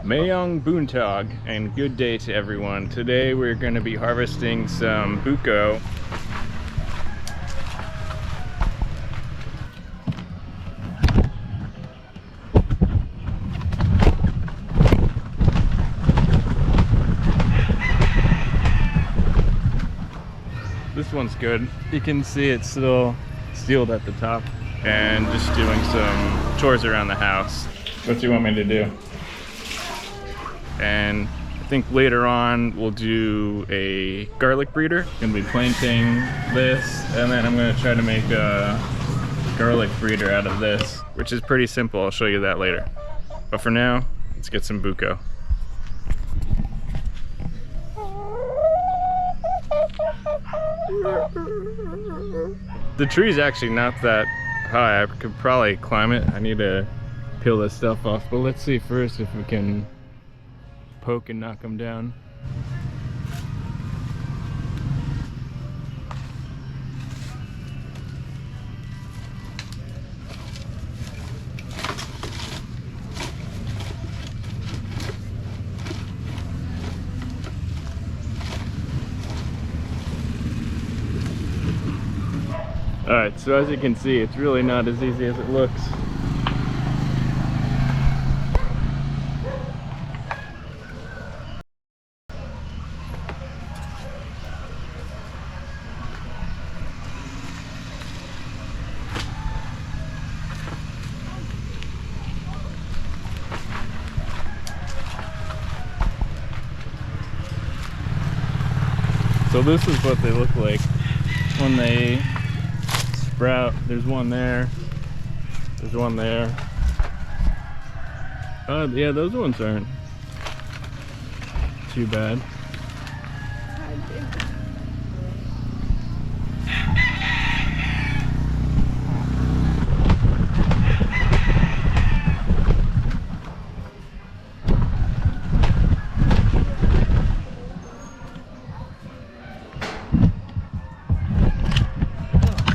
Mayong Boontog, and good day to everyone. Today we're going to be harvesting some Buko. This one's good. You can see it's still sealed at the top. And just doing some chores around the house. What do you want me to do? And I think later on we'll do a garlic breeder. Gonna be planting this, and then I'm gonna try to make a garlic breeder out of this, which is pretty simple. I'll show you that later. But for now, let's get some Buko. The tree's actually not that high. I could probably climb it. I need to peel this stuff off, but let's see first if we can poke and knock them down. Alright, so as you can see, it's really not as easy as it looks. So this is what they look like when they sprout. There's one there. There's one there. Yeah, those ones aren't too bad.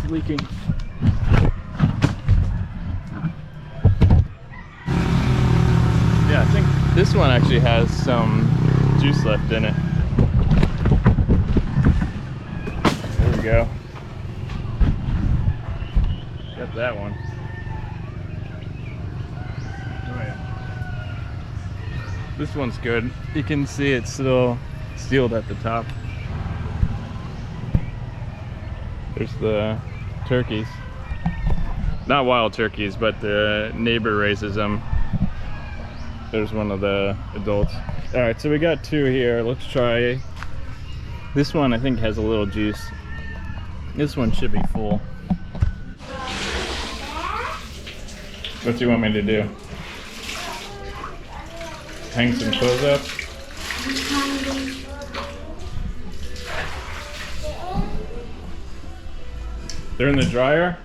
Leaking. Yeah, I think this one actually has some juice left in it. There we go. Got that one. Oh yeah. This one's good. You can see it's still sealed at the top. There's the turkeys. Not wild turkeys, but the neighbor raises them. There's one of the adults. Alright, so we got two here. Let's try. This one I think has a little juice. This one should be full. What do you want me to do? Hang some clothes up? They're in the dryer?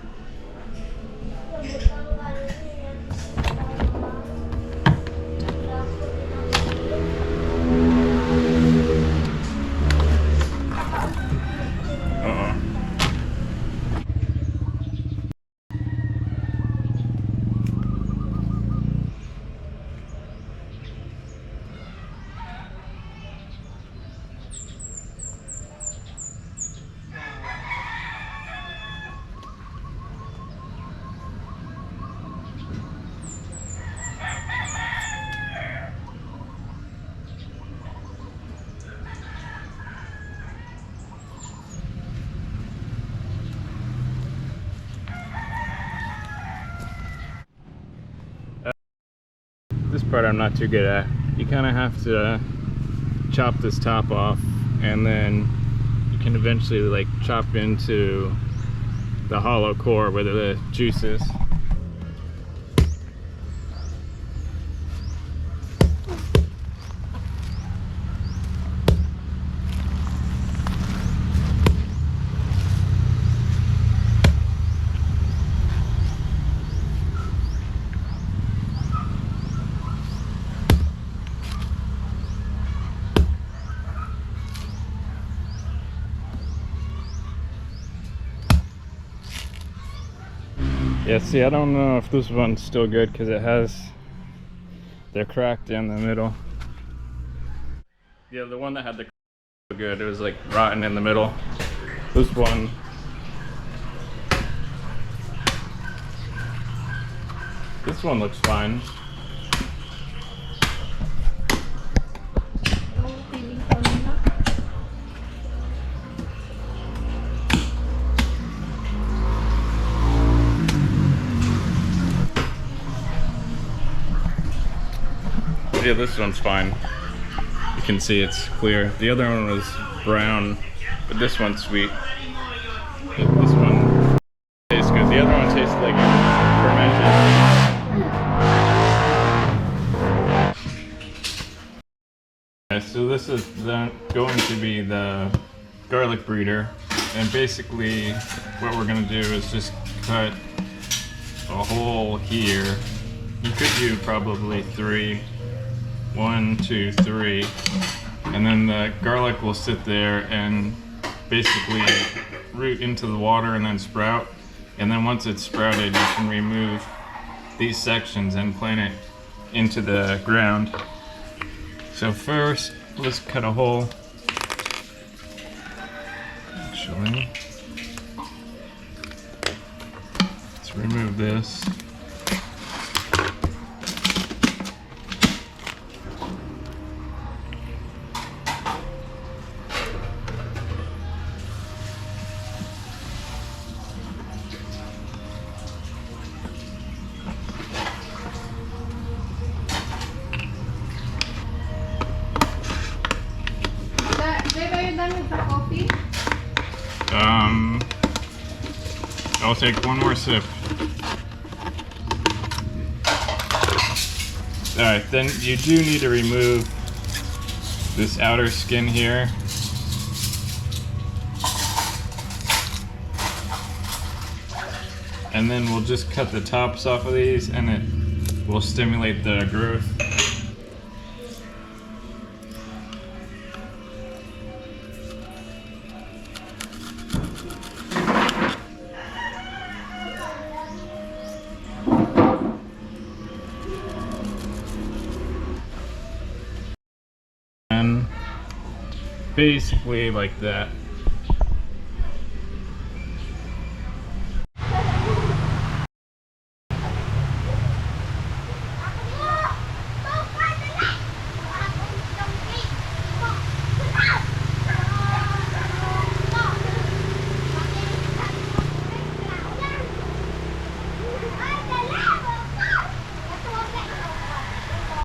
This part I'm not too good at. You kind of have to chop this top off, and then you can eventually like chop into the hollow core where the juice is. Yeah, see, I don't know if this one's still good because it has They're cracked in the middle. Yeah, the one that had the good, it was like rotten in the middle. This one, looks fine. Yeah, this one's fine. You can see it's clear. The other one was brown, but this one's sweet. This one tastes good. The other one tastes like fermented. Okay, so this is going to be the garlic breeder, and basically what we're gonna do is just cut a hole here. You could do probably 3. 1, 2, 3, and then the garlic will sit there and basically root into the water and then sprout. And then once it's sprouted, you can remove these sections and plant it into the ground. So first, let's cut a hole. Actually, let's remove this. I'll take one more sip. Alright, then you do need to remove this outer skin here. And then we'll just cut the tops off of these and it will stimulate the growth. Basically like that.